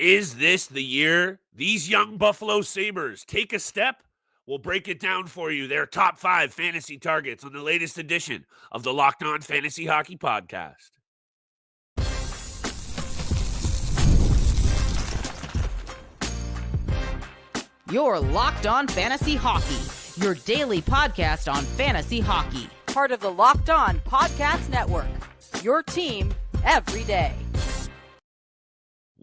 Is this the year these young Buffalo Sabres take a step? We'll break it down for you, their top 5 fantasy targets on the latest edition of the Locked On Fantasy Hockey Podcast. You're Locked On Fantasy Hockey, your daily podcast on fantasy hockey. Part of the Locked On Podcast Network, your team every day.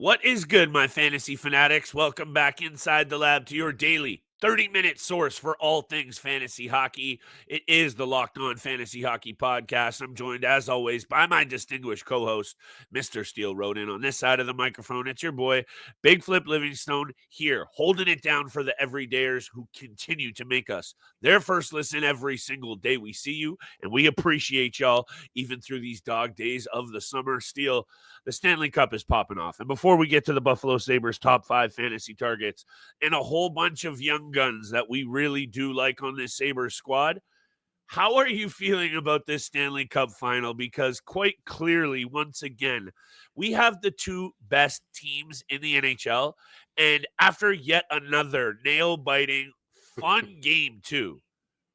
What is good, my fantasy fanatics? Welcome back inside the lab to your daily 30-minute source for all things fantasy hockey. It is the Locked On Fantasy Hockey Podcast. I'm joined, as always, by my distinguished co-host, Mr. Steele Rodin. On this side of the microphone, it's your boy, Big Flip Livingstone, here, holding it down for the everydayers who continue to make us their first listen every single day we see you, and we appreciate y'all, even through these dog days of the summer. Steele, the Stanley Cup is popping off. And before we get to the Buffalo Sabres top 5 fantasy targets and a whole bunch of young guns that we really do like on this Sabres squad, how are you feeling about this Stanley Cup final? Because quite clearly, once again, we have the 2 best teams in the NHL. And after yet another nail-biting, fun game too,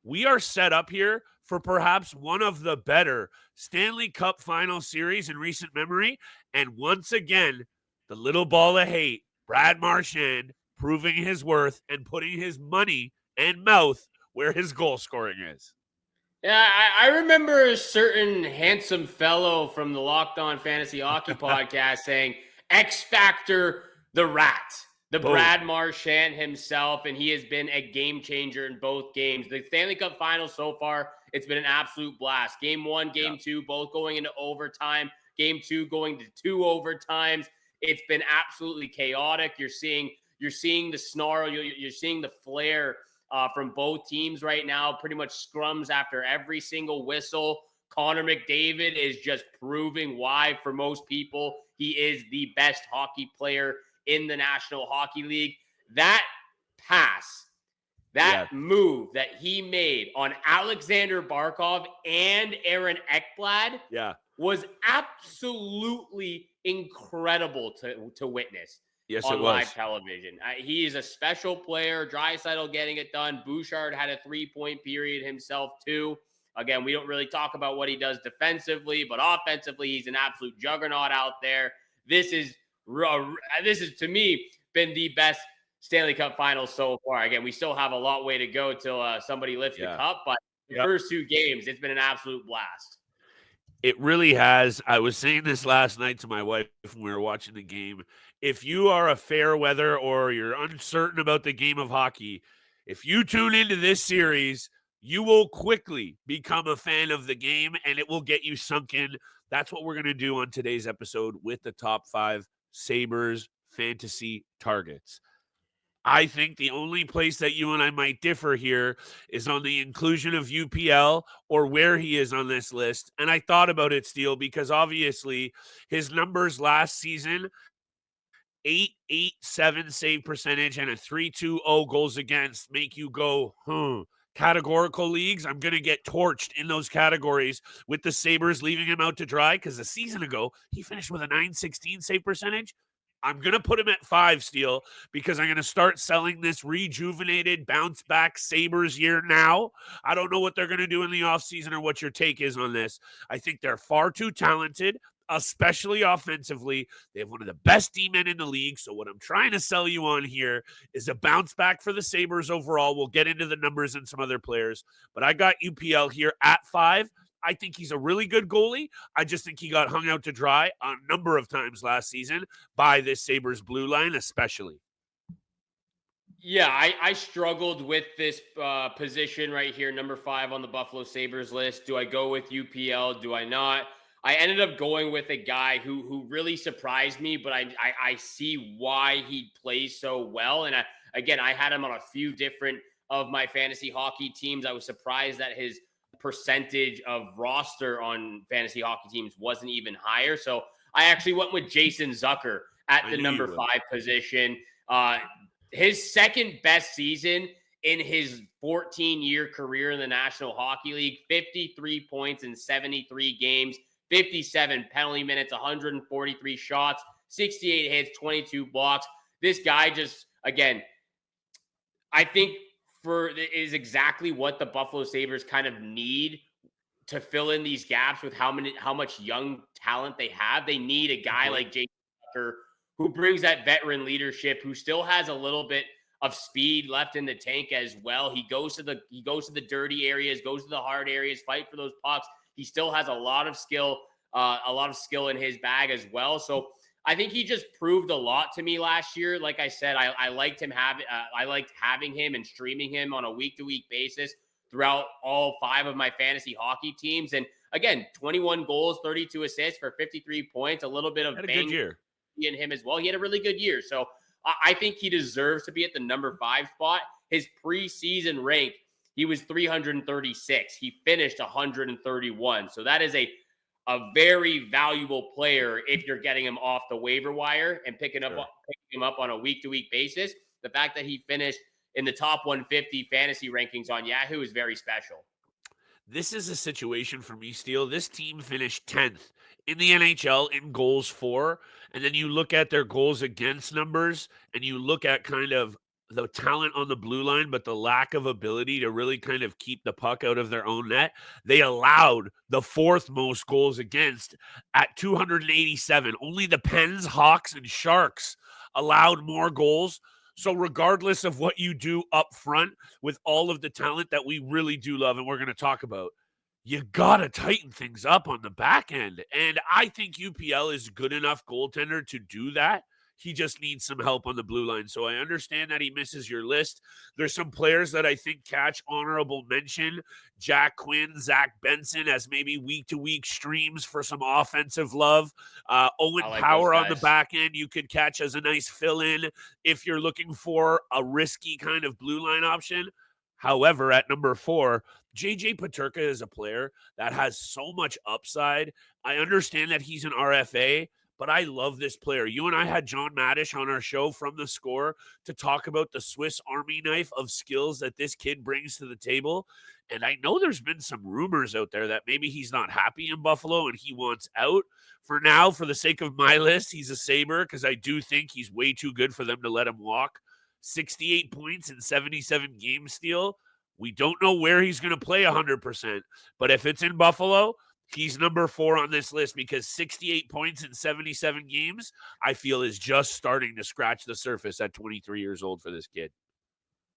we are set up here for perhaps one of the better Stanley Cup final series in recent memory. And once again, the little ball of hate, Brad Marchand, proving his worth and putting his money and mouth where his goal scoring is. Yeah, I remember a certain handsome fellow from the Locked On Fantasy Hockey Podcast saying, X Factor the Rat. The Boom. Brad Marchand himself, and he has been a game changer in both games. The Stanley Cup Finals so far, it's been an absolute blast. Game 1, Game 2, both going into overtime. Game 2 going to 2 overtimes. It's been absolutely chaotic. You're seeing the snarl. You're seeing the flair from both teams right now. Pretty much scrums after every single whistle. Connor McDavid is just proving why, for most people, he is the best hockey player in the National Hockey League. That pass, move that he made on Alexander Barkov and Aaron Ekblad was absolutely incredible to witness. Yes, on it was. live television. He is a special player. Draisaitl getting it done. Bouchard had a 3-point period himself too. Again, we don't really talk about what he does defensively, but offensively, he's an absolute juggernaut out there. This is to me been the best Stanley Cup Finals so far. Again, we still have a long way to go till somebody lifts the cup, but the first 2 games, it's been an absolute blast. It really has. I was saying this last night to my wife when we were watching the game. If you are a fair weather or you're uncertain about the game of hockey, if you tune into this series, you will quickly become a fan of the game and it will get you sunk in. That's what we're going to do on today's episode with the top 5 Sabres fantasy targets. I think the only place that you and I might differ here is on the inclusion of UPL or where he is on this list. And I thought about it, Steele, because obviously his numbers last season, 8.87 save percentage and a 3.20 goals against, make you go, categorical leagues, I'm going to get torched in those categories with the Sabres leaving him out to dry, because a season ago, he finished with a 9.16 save percentage. I'm going to put him at 5, Steele, because I'm going to start selling this rejuvenated, bounce-back Sabres year now. I don't know what they're going to do in the offseason or what your take is on this. I think they're far too talented, especially offensively. They have one of the best D-men in the league, so what I'm trying to sell you on here is a bounce-back for the Sabres overall. We'll get into the numbers and some other players, but I got UPL here at 5. I think he's a really good goalie. I just think he got hung out to dry a number of times last season by this Sabres blue line especially. Yeah, I struggled with this position right here, number 5 on the Buffalo Sabres list. Do I go with UPL? Do I not? I ended up going with a guy who really surprised me, but I see why he plays so well. And I had him on a few different of my fantasy hockey teams. I was surprised that his percentage of roster on fantasy hockey teams wasn't even higher. So I actually went with Jason Zucker at the number 5 position. His second best season in his 14-year career in the National Hockey League, 53 points in 73 games, 57 penalty minutes, 143 shots, 68 hits, 22 blocks. This guy just, again, I think is exactly what the Buffalo Sabres kind of need to fill in these gaps with how much young talent they have. They need a guy like JJ Tucker who brings that veteran leadership, who still has a little bit of speed left in the tank as well. He goes to the dirty areas, goes to the hard areas, fight for those pucks. He still has a lot of skill in his bag as well. So I think he just proved a lot to me last year. Like I said, I liked having him and streaming him on a week-to-week basis throughout all 5 of my fantasy hockey teams. And again, 21 goals, 32 assists for 53 points, a little bit of bang in him as well. He had a really good year. So I think he deserves to be at the number 5 spot. His preseason rank, he was 336. He finished 131. So that is a very valuable player if you're getting him off the waiver wire and picking him up on a week-to-week basis. The fact that he finished in the top 150 fantasy rankings on Yahoo is very special. This is a situation for me, Steele. This team finished 10th in the NHL in goals for, and then you look at their goals against numbers, and you look at kind of the talent on the blue line, but the lack of ability to really kind of keep the puck out of their own net. They allowed the 4th most goals against at 287. Only the Pens, Hawks, and Sharks allowed more goals. So regardless of what you do up front with all of the talent that we really do love and we're going to talk about, you got to tighten things up on the back end. And I think UPL is good enough goaltender to do that. He just needs some help on the blue line. So I understand that he misses your list. There's some players that I think catch honorable mention. Jack Quinn, Zach Benson as maybe week-to-week streams for some offensive love. Owen Power on the back end you could catch as a nice fill-in if you're looking for a risky kind of blue line option. However, at number 4, JJ Peterka is a player that has so much upside. I understand that he's an RFA, but I love this player. You and I had John Maddish on our show from The Score to talk about the Swiss Army knife of skills that this kid brings to the table. And I know there's been some rumors out there that maybe he's not happy in Buffalo and he wants out. For now, for the sake of my list, he's a Sabre because I do think he's way too good for them to let him walk. 68 points in 77 games, Steele. We don't know where he's going to play 100%. But if it's in Buffalo, he's number 4 on this list because 68 points in 77 games, I feel, is just starting to scratch the surface at 23 years old for this kid.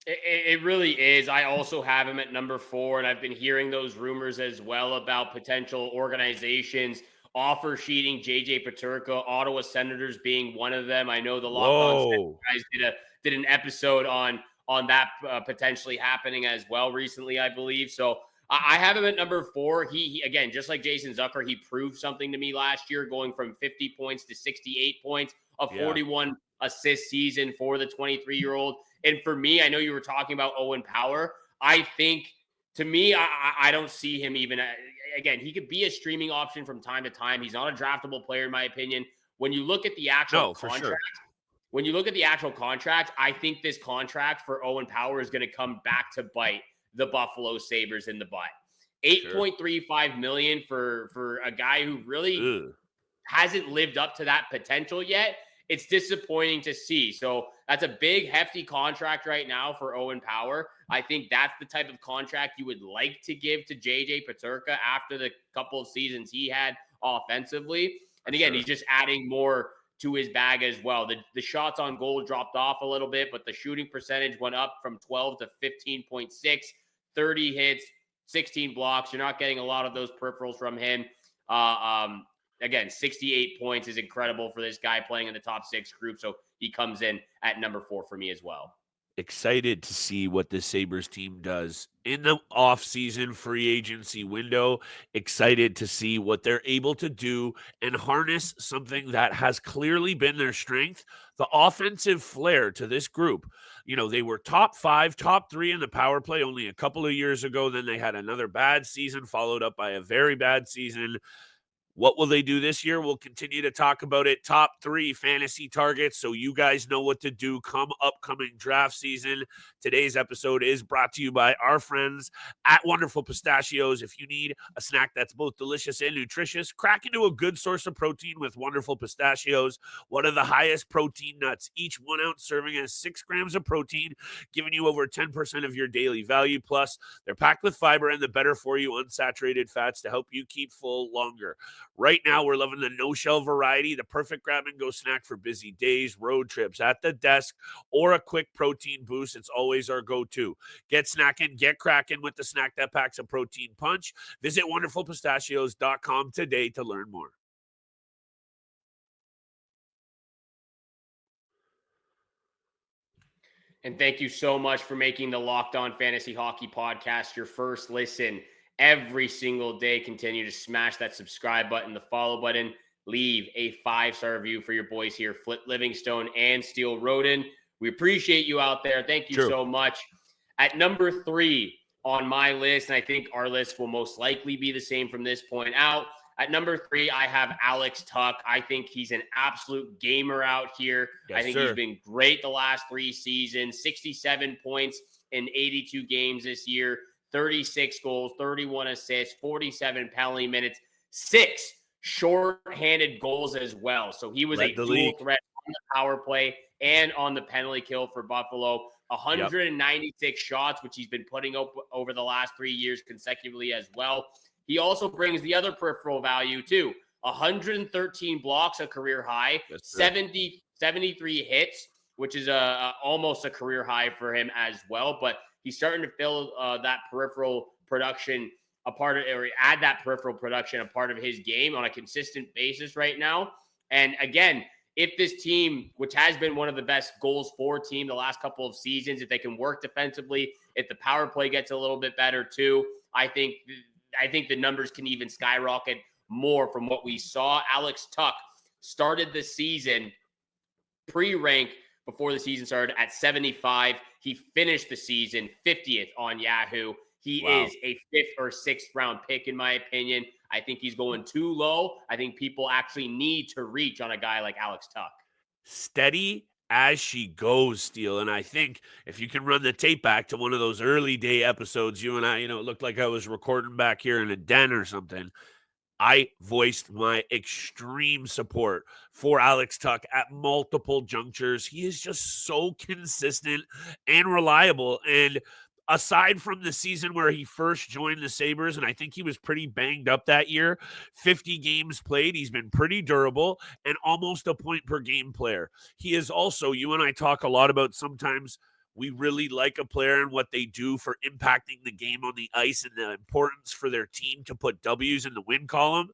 It really is. I also have him at number 4, and I've been hearing those rumors as well about potential organizations offer sheeting JJ Peterka, Ottawa Senators being one of them. I know the Locked On guys did an episode on that potentially happening as well recently, I believe. So I have him at number 4. He again, just like Jason Zucker, he proved something to me last year, going from 50 points to 68 points, a 41 assist season for the 23-year-old. And for me, I know you were talking about Owen Power. I think, to me, I don't see him even. Again, he could be a streaming option from time to time. He's not a draftable player, in my opinion. When you look at the actual contract, I think this contract for Owen Power is going to come back to bite the Buffalo Sabres in the butt. $8.35 million for a guy who really hasn't lived up to that potential yet. It's disappointing to see. So that's a big, hefty contract right now for Owen Power. I think that's the type of contract you would like to give to JJ Peterka after the couple of seasons he had offensively. And again, he's just adding more to his bag as well. The shots on goal dropped off a little bit, but the shooting percentage went up from 12 to 15.6, 30 hits, 16 blocks. You're not getting a lot of those peripherals from him. Again, 68 points is incredible for this guy playing in the top 6 group. So he comes in at number 4 for me as well. Excited to see what the Sabres team does in the off-season free agency window. Excited to see what they're able to do and harness something that has clearly been their strength, the offensive flair to this group. You know, they were top 5, top 3 in the power play only a couple of years ago. Then they had another bad season followed up by a very bad season. What will they do this year? We'll continue to talk about it. Top 3 fantasy targets, so you guys know what to do come upcoming draft season. Today's episode is brought to you by our friends at Wonderful Pistachios. If you need a snack that's both delicious and nutritious, crack into a good source of protein with Wonderful Pistachios, one of the highest protein nuts. Each 1 ounce serving has 6 grams of protein, giving you over 10% of your daily value. Plus, they're packed with fiber and the better for you unsaturated fats to help you keep full longer. Right now, we're loving the no-shell variety, the perfect grab-and-go snack for busy days, road trips, at the desk, or a quick protein boost. It's always our go-to. Get snacking, get cracking with the snack that packs a protein punch. Visit wonderfulpistachios.com today to learn more. And thank you so much for making the Locked On Fantasy Hockey Podcast your first listen every single day. Continue to smash that subscribe button, the follow button, leave a 5-star review for your boys here, Flip Livingstone and Steele Rodin. We appreciate you out there. Thank you so much. At number 3 on my list, and I think our list will most likely be the same from this point out. At number 3, I have Alex Tuch. I think he's an absolute gamer out here. Yes, I think he's been great the last 3 seasons, 67 points in 82 games this year, 36 goals, 31 assists, 47 penalty minutes, 6 short-handed goals as well. So he was a dual threat on the power play and on the penalty kill for Buffalo. 196 shots, which he's been putting up over the last 3 years consecutively as well. He also brings the other peripheral value too. 113 blocks, a career high, 73 hits, which is almost a career high for him as well. But he's starting to fill that peripheral production a part of, or add that peripheral production a part of his game on a consistent basis right now. And again, if this team, which has been one of the best goals for team the last couple of seasons, if they can work defensively, if the power play gets a little bit better too, I think the numbers can even skyrocket more from what we saw. Alex Tuch started the season pre-rank before the season started at 75. He finished the season 50th on Yahoo. He is a 5th or 6th round pick, in my opinion. I think he's going too low. I think people actually need to reach on a guy like Alex Tuch. Steady as she goes, Steele. And I think if you can run the tape back to one of those early day episodes, you and I, it looked like I was recording back here in a den or something. I voiced my extreme support for Alex Tuch at multiple junctures. He is just so consistent and reliable. And aside from the season where he first joined the Sabres, and I think he was pretty banged up that year, 50 games played, he's been pretty durable and almost a point per game player. He is also, you and I talk a lot about sometimes we really like a player and what they do for impacting the game on the ice and the importance for their team to put W's in the win column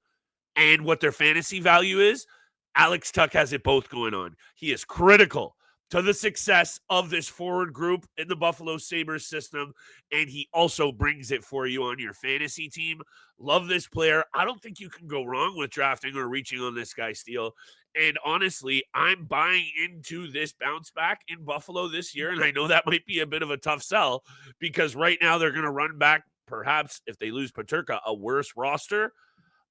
and what their fantasy value is. Alex Tuch has it both going on. He is critical to the success of this forward group in the Buffalo Sabres system, and he also brings it for you on your fantasy team. Love this player. I don't think you can go wrong with drafting or reaching on this guy, Steele. And honestly, I'm buying into this bounce back in Buffalo this year, and I know that might be a bit of a tough sell because right now they're going to run back, perhaps if they lose Peterka, a worse roster.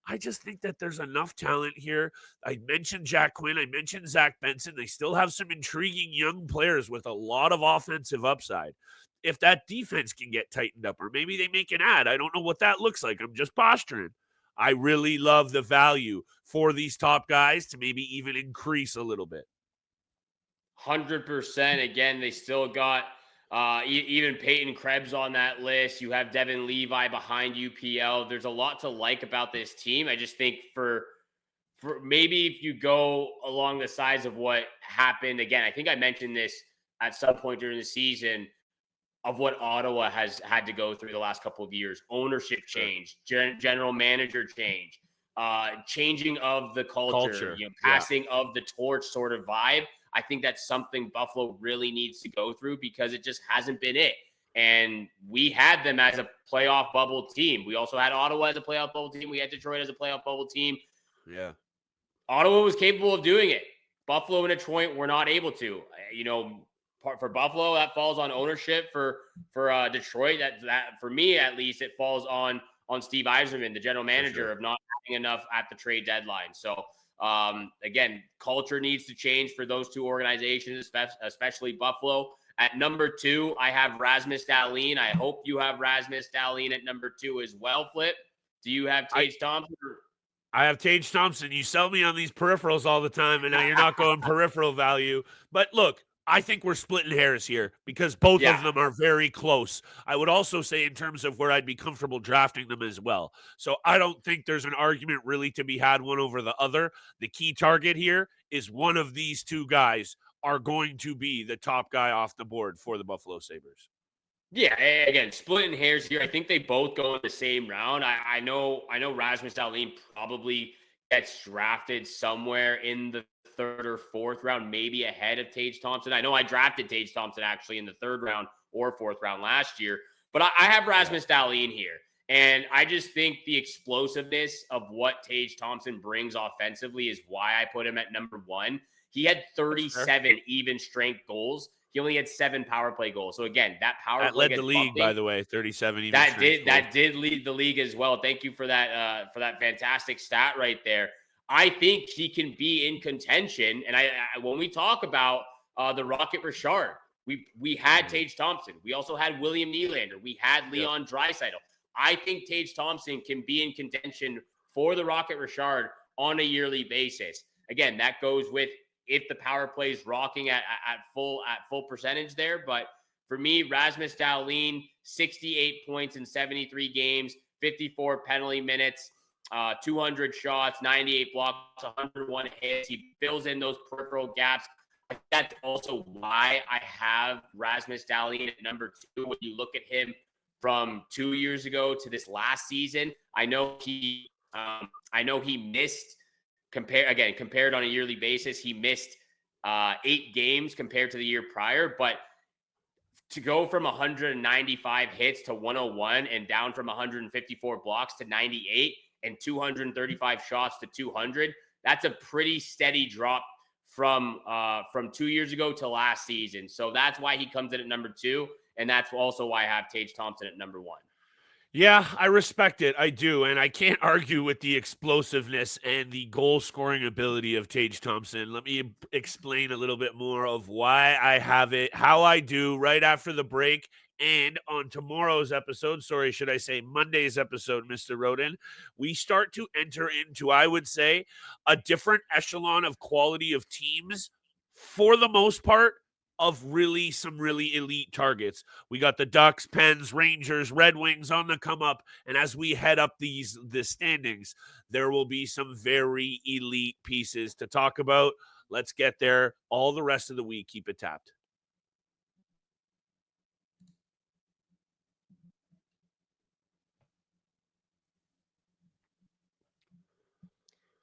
I just think that there's enough talent here. I mentioned Jack Quinn. I mentioned Zach Benson. They still have some intriguing young players with a lot of offensive upside. If that defense can get tightened up, or maybe they make an ad, I don't know what that looks like. I'm just posturing. I really love the value for these top guys to maybe even increase a little bit. 100%. Again, they still got even Peyton Krebs on that list. You have Devin Levi behind UPL. There's a lot to like about this team. I just think for maybe if you go along the sides of what happened, again, I think I mentioned this at some point during the season of what Ottawa has had to go through the last couple of years. Ownership change, general manager change, changing of the culture. Passing of the torch sort of vibe. I think that's something Buffalo really needs to go through because it just hasn't been it. And we had them as a playoff bubble team. We also had Ottawa as a playoff bubble team. We had Detroit as a playoff bubble team. Yeah. Ottawa was capable of doing it. Buffalo and Detroit were not able to. For Buffalo, that falls on ownership. For Detroit, that for me at least, it falls on Steve Yzerman, the general manager, of not having enough at the trade deadline. So again, culture needs to change for those two organizations, especially Buffalo. At number 2, I have Rasmus Dahlin. I hope you have Rasmus Dahlin at number 2 as well, Flip. Do you have Tage Thompson? I have Tage Thompson. You sell me on these peripherals all the time, and now you're not going peripheral value. But look, I think we're splitting hairs here because both of them are very close. I would also say in terms of where I'd be comfortable drafting them as well. So I don't think there's an argument really to be had one over the other. The key target here is one of these two guys are going to be the top guy off the board for the Buffalo Sabres. Yeah, again, splitting hairs here. I think they both go in the same round. I know Rasmus Dahlin probably gets drafted somewhere in the 3rd or 4th round, maybe ahead of Tage Thompson. I know I drafted Tage Thompson actually in the 3rd round or 4th round last year, but I have Rasmus Dahlin here. And I just think the explosiveness of what Tage Thompson brings offensively is why I put him at number 1. He had 37 even strength goals. He only had 7 power play goals. So again, that power play led the league, by the way, 37 even. That did lead the league as well. Thank you for that fantastic stat right there. I think he can be in contention. And I when we talk about the Rocket Richard, we had Tage Thompson. We also had William Nylander. We had Leon Draisaitl. I think Tage Thompson can be in contention for the Rocket Richard on a yearly basis. Again, that goes with if the power play is rocking at full percentage there. But for me, Rasmus Dahlin, 68 points in 73 games, 54 penalty minutes, 200 shots, 98 blocks, 101 hits. He fills in those peripheral gaps. That's also why I have Rasmus Dahlin at number 2. When you look at him from 2 years ago to this last season, I know he missed. Compared on a yearly basis, he missed 8 games compared to the year prior. But to go from 195 hits to 101 and down from 154 blocks to 98 and 235 shots to 200, that's a pretty steady drop from 2 years ago to last season. So that's why he comes in at number 2. And that's also why I have Tage Thompson at number 1. Yeah, I respect it. I do. And I can't argue with the explosiveness and the goal scoring ability of Tage Thompson. Let me explain a little bit more of why I have it, how I do right after the break. And on tomorrow's episode, should I say Monday's episode, Mr. Rodin, we start to enter into, I would say, a different echelon of quality of teams for the most part, of some really elite targets. We got the Ducks, Pens, Rangers, Red Wings on the come up. And as we head up the standings, there will be some very elite pieces to talk about. Let's get there. All the rest of the week, keep it tapped.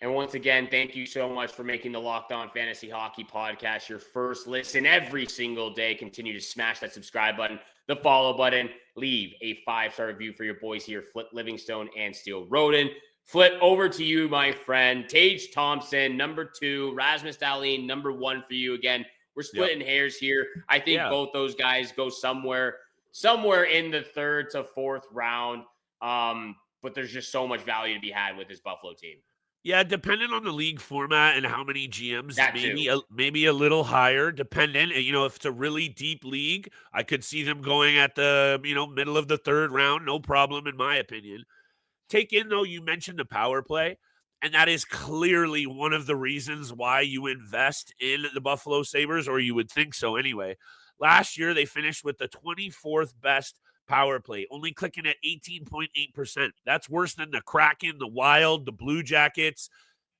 And once again, thank you so much for making the Locked On Fantasy Hockey Podcast your first listen every single day. Continue to smash that subscribe button, the follow button, leave a 5-star review for your boys here, Flip, Livingstone, and Steele, Rodin. Flip, over to you, my friend. Tage Thompson, number 2. Rasmus Dahlin, number 1 for you. Again, we're splitting hairs here. I think both those guys go somewhere in the 3rd to 4th round. But there's just so much value to be had with this Buffalo team. Yeah, depending on the league format and how many GMs, maybe a little higher, dependent. If it's a really deep league, I could see them going at the, middle of the 3rd round, no problem, in my opinion. Take in, though, you mentioned the power play, and that is clearly one of the reasons why you invest in the Buffalo Sabres, or you would think so anyway. Last year, they finished with the 24th best power play, only clicking at 18.8%. That's worse than the Kraken, the Wild, the Blue Jackets.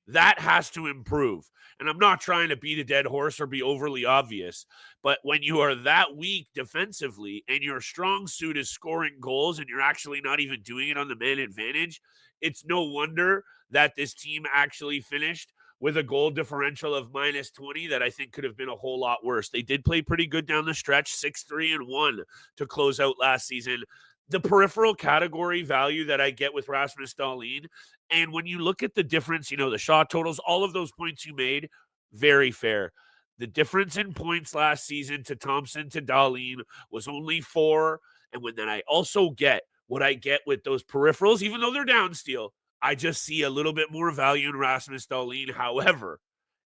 That has to improve. And I'm not trying to beat a dead horse or be overly obvious, but when you are that weak defensively and your strong suit is scoring goals and you're actually not even doing it on the man advantage, it's no wonder that this team actually finished with a goal differential of -20 that I think could have been a whole lot worse. They did play pretty good down the stretch, 6-3-1 to close out last season. The peripheral category value that I get with Rasmus Dahlin, and when you look at the difference, the shot totals, all of those points you made, very fair. The difference in points last season to Thompson to Dahlin was only 4, and when then I also get what I get with those peripherals, even though they're down, Steele, I just see a little bit more value in Rasmus Dahlin. However,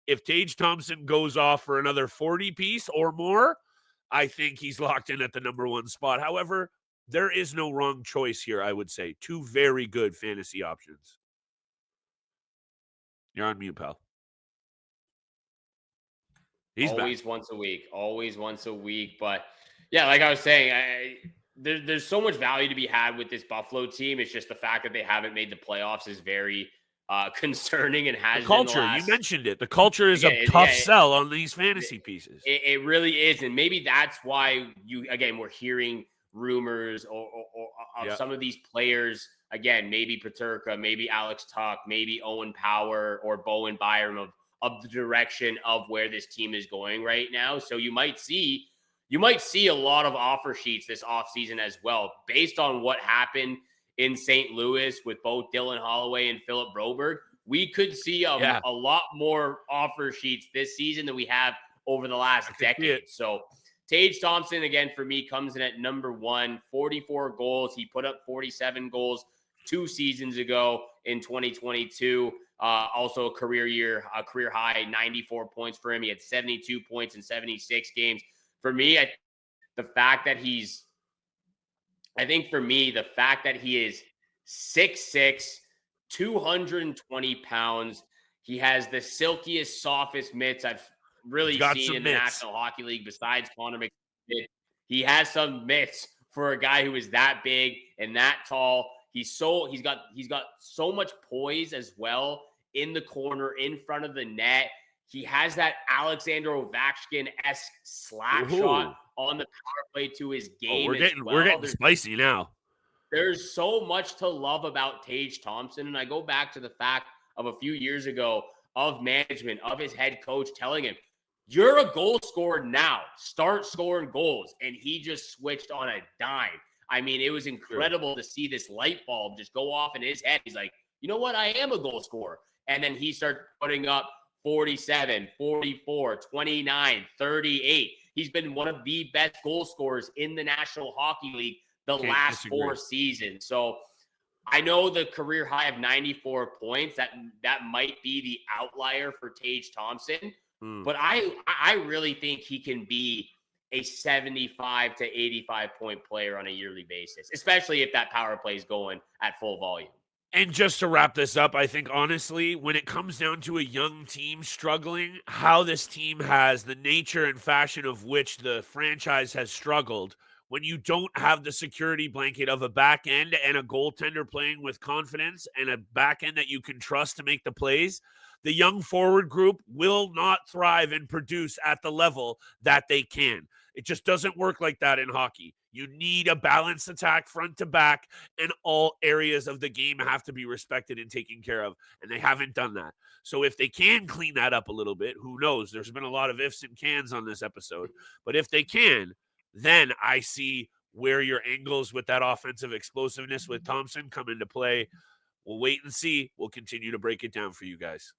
if Tage Thompson goes off for another 40 piece or more, I think he's locked in at the number one spot. However, there is no wrong choice here, I would say. Two very good fantasy options. You're on mute, pal. He's always back. once a week. But yeah, like I was saying, there's so much value to be had with this Buffalo team. It's just the fact that they haven't made the playoffs is very concerning and has the culture. Been the last, you mentioned it. The culture is a tough sell on these fantasy pieces. It really is, and maybe that's why we're hearing rumors of some of these players. Again, maybe Peterka, maybe Alex Tuch, maybe Owen Power or Bowen Byram of the direction of where this team is going right now. So you might see a lot of offer sheets this offseason as well, based on what happened in St. Louis with both Dylan Holloway and Philip Broberg. We could see a lot more offer sheets this season than we have over the last decade. So Tage Thompson, again, for me, comes in at number one, 44 goals. He put up 47 goals 2 seasons ago in 2022. Also a career high, 94 points for him. He had 72 points in 76 games. For me, the fact that he is 6'6", 220 pounds. He has the silkiest, softest mitts I've really seen in the National Hockey League besides Connor McDavid. He has some mitts for a guy who is that big and that tall. He's got so much poise as well in the corner, in front of the net. He has that Alexander Ovechkin-esque slap shot on the power play to his game. We're getting spicy now. There's so much to love about Tage Thompson. And I go back to the fact of a few years ago of management, of his head coach telling him, you're a goal scorer now. Start scoring goals. And he just switched on a dime. I mean, it was incredible to see this light bulb just go off in his head. He's like, you know what? I am a goal scorer. And then he starts putting up 47, 44, 29, 38. He's been one of the best goal scorers in the National Hockey League the last 4 seasons. So I know the career high of 94 points, that might be the outlier for Tage Thompson. But I really think he can be a 75 to 85 point player on a yearly basis, especially if that power play is going at full volume. And just to wrap this up, I think, honestly, when it comes down to a young team struggling, how this team has the nature and fashion of which the franchise has struggled, when you don't have the security blanket of a back end and a goaltender playing with confidence and a back end that you can trust to make the plays, the young forward group will not thrive and produce at the level that they can. It just doesn't work like that in hockey. You need a balanced attack front to back, and all areas of the game have to be respected and taken care of, and they haven't done that. So if they can clean that up a little bit, who knows? There's been a lot of ifs and cans on this episode, but if they can, then I see where your angles with that offensive explosiveness with Thompson come into play. We'll wait and see. We'll continue to break it down for you guys.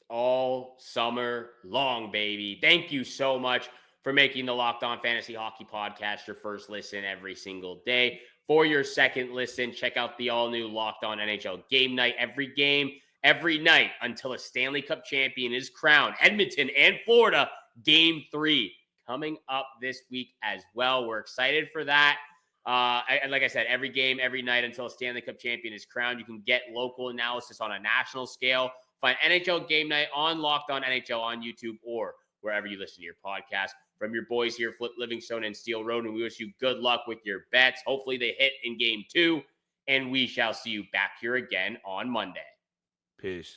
All summer long, baby. Thank you so much for making the Locked On Fantasy Hockey Podcast your first listen every single day. For your second listen, check out the all-new Locked On NHL Game Night. Every game, every night until a Stanley Cup champion is crowned. Edmonton and Florida, Game 3, coming up this week as well. We're excited for that. Like I said, every game, every night until a Stanley Cup champion is crowned. You can get local analysis on a national scale. Find NHL Game Night on Locked On NHL on YouTube or wherever you listen to your podcast. From your boys here, Flip Livingstone and Steele, Rodin, we wish you good luck with your bets. Hopefully they hit in Game 2, and we shall see you back here again on Monday. Peace.